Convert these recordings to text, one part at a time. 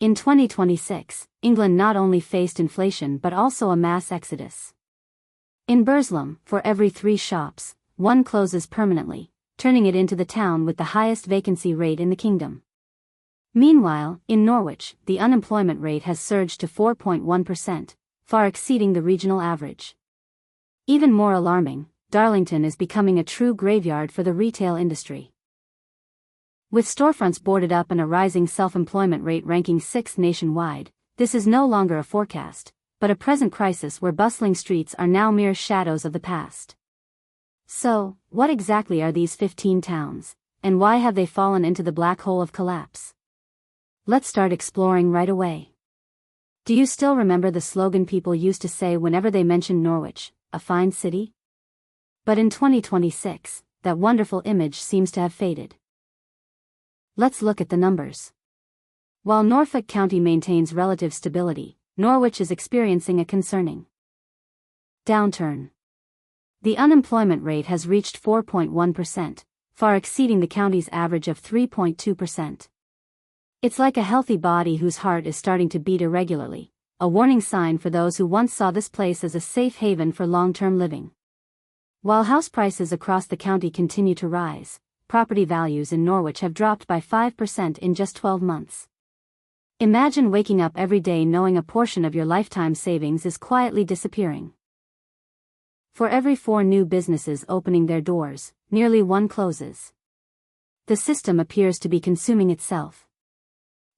In 2026, England not only faced inflation but also a mass exodus. In Burslem, for every 3 shops, 1 closes permanently, turning it into the town with the highest vacancy rate in the kingdom. Meanwhile, in Norwich, the unemployment rate has surged to 4.1%, far exceeding the regional average. Even more alarming, Darlington is becoming a true graveyard for the retail industry. With storefronts boarded up and a rising self-employment rate ranking 6th nationwide, this is no longer a forecast, but a present crisis where bustling streets are now mere shadows of the past. So, what exactly are these 15 towns, and why have they fallen into the black hole of collapse? Let's start exploring right away. Do you still remember the slogan people used to say whenever they mentioned Norwich, a fine city? But in 2026, that wonderful image seems to have faded. Let's look at the numbers. While Norfolk County maintains relative stability, Norwich is experiencing a concerning downturn. The unemployment rate has reached 4.1%, far exceeding the county's average of 3.2%. It's like a healthy body whose heart is starting to beat irregularly, a warning sign for those who once saw this place as a safe haven for long-term living. While house prices across the county continue to rise, property values in Norwich have dropped by 5% in just 12 months. Imagine waking up every day knowing a portion of your lifetime savings is quietly disappearing. For every 4 new businesses opening their doors, nearly 1 closes. The system appears to be consuming itself.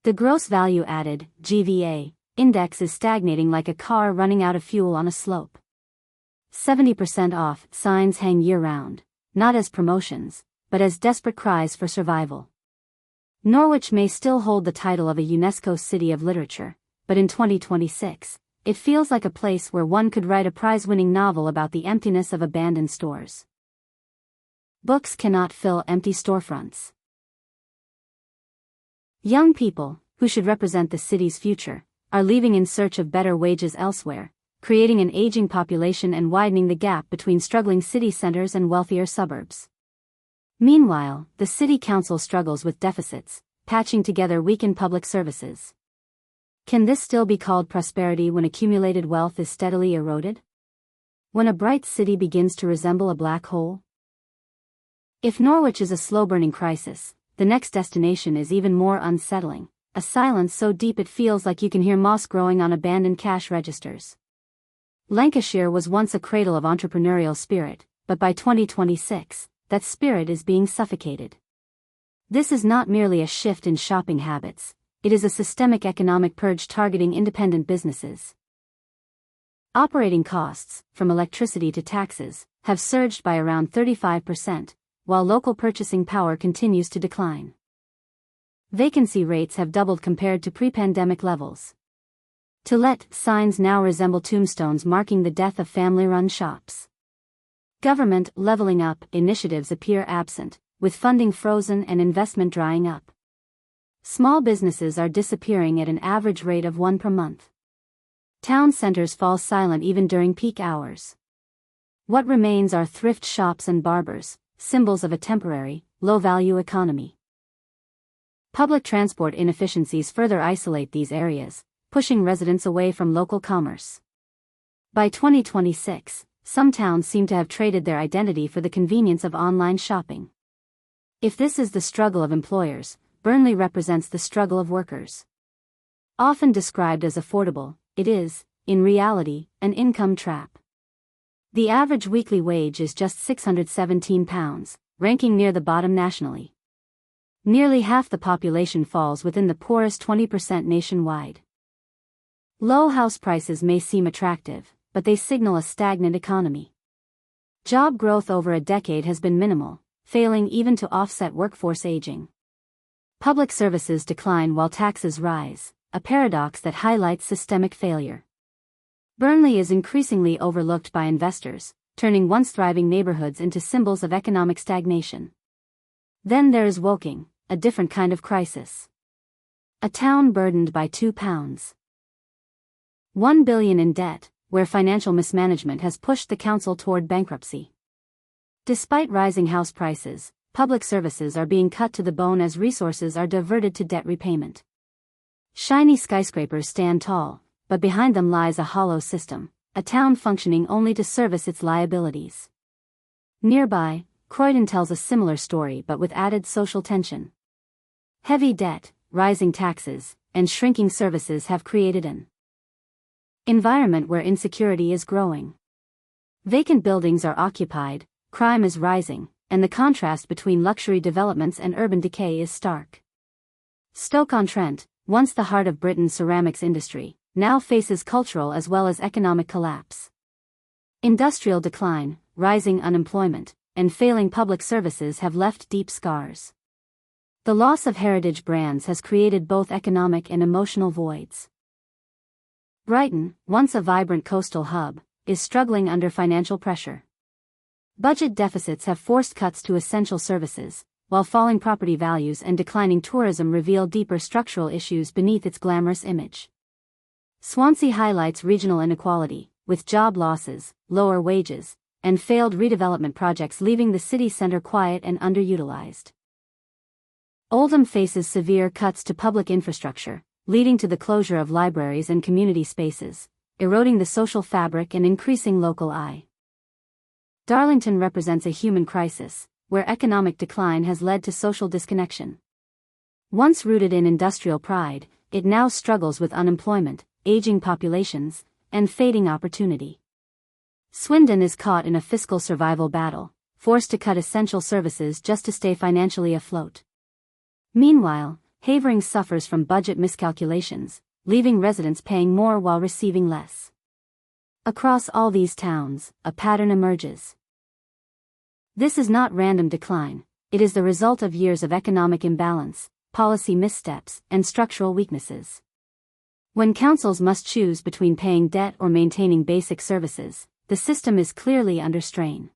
The gross value added, GVA, index is stagnating like a car running out of fuel on a slope. 70% off signs hang year-round, not as promotions, but as desperate cries for survival. Norwich may still hold the title of a UNESCO City of Literature, but in 2026, it feels like a place where one could write a prize-winning novel about the emptiness of abandoned stores. Books cannot fill empty storefronts. Young people, who should represent the city's future, are leaving in search of better wages elsewhere, creating an aging population and widening the gap between struggling city centers and wealthier suburbs. Meanwhile, the city council struggles with deficits, patching together weakened public services. Can this still be called prosperity when accumulated wealth is steadily eroded? When a bright city begins to resemble a black hole? If Norwich is a slow-burning crisis, the next destination is even more unsettling, a silence so deep it feels like you can hear moss growing on abandoned cash registers. Lancashire was once a cradle of entrepreneurial spirit, but by 2026, that spirit is being suffocated. This is not merely a shift in shopping habits, it is a systemic economic purge targeting independent businesses. Operating costs, from electricity to taxes, have surged by around 35%, while local purchasing power continues to decline. Vacancy rates have doubled compared to pre-pandemic levels. To let signs now resemble tombstones marking the death of family-run shops. Government leveling up initiatives appear absent, with funding frozen and investment drying up. Small businesses are disappearing at an average rate of 1 per month. Town centers fall silent even during peak hours. What remains are thrift shops and barbers, symbols of a temporary, low-value economy. Public transport inefficiencies further isolate these areas, pushing residents away from local commerce. By 2026, some towns seem to have traded their identity for the convenience of online shopping. If this is the struggle of employers, Burnley represents the struggle of workers. Often described as affordable, it is, in reality, an income trap. The average weekly wage is just £617, ranking near the bottom nationally. Nearly half the population falls within the poorest 20% nationwide. Low house prices may seem attractive, but they signal a stagnant economy. Job growth over a decade has been minimal, failing even to offset workforce aging. Public services decline while taxes rise, a paradox that highlights systemic failure. Burnley is increasingly overlooked by investors, turning once thriving neighborhoods into symbols of economic stagnation. Then there is Woking, a different kind of crisis. A town burdened by £2.1 billion in debt, where financial mismanagement has pushed the council toward bankruptcy. Despite rising house prices, public services are being cut to the bone as resources are diverted to debt repayment. Shiny skyscrapers stand tall, but behind them lies a hollow system, a town functioning only to service its liabilities. Nearby, Croydon tells a similar story but with added social tension. Heavy debt, rising taxes, and shrinking services have created an environment where insecurity is growing. Vacant buildings are occupied, crime is rising, and the contrast between luxury developments and urban decay is stark. Stoke-on-Trent, once the heart of Britain's ceramics industry, now faces cultural as well as economic collapse. Industrial decline, rising unemployment, and failing public services have left deep scars. The loss of heritage brands has created both economic and emotional voids. Brighton, once a vibrant coastal hub, is struggling under financial pressure. Budget deficits have forced cuts to essential services, while falling property values and declining tourism reveal deeper structural issues beneath its glamorous image. Swansea highlights regional inequality, with job losses, lower wages, and failed redevelopment projects leaving the city centre quiet and underutilized. Oldham faces severe cuts to public infrastructure, leading to the closure of libraries and community spaces, eroding the social fabric and increasing local eye. Darlington represents a human crisis, where economic decline has led to social disconnection. Once rooted in industrial pride, it now struggles with unemployment, aging populations, and fading opportunity. Swindon is caught in a fiscal survival battle, forced to cut essential services just to stay financially afloat. Meanwhile, Havering suffers from budget miscalculations, leaving residents paying more while receiving less. Across all these towns, a pattern emerges. This is not random decline, it is the result of years of economic imbalance, policy missteps, and structural weaknesses. When councils must choose between paying debt or maintaining basic services, the system is clearly under strain.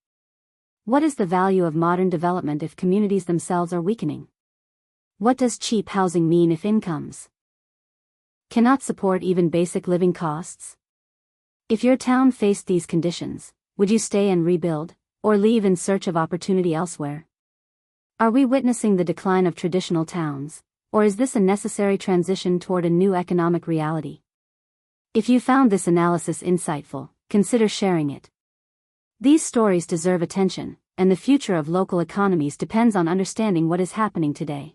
What is the value of modern development if communities themselves are weakening? What does cheap housing mean if incomes cannot support even basic living costs? If your town faced these conditions, would you stay and rebuild, or leave in search of opportunity elsewhere? Are we witnessing the decline of traditional towns, or is this a necessary transition toward a new economic reality? If you found this analysis insightful, consider sharing it. These stories deserve attention, and the future of local economies depends on understanding what is happening today.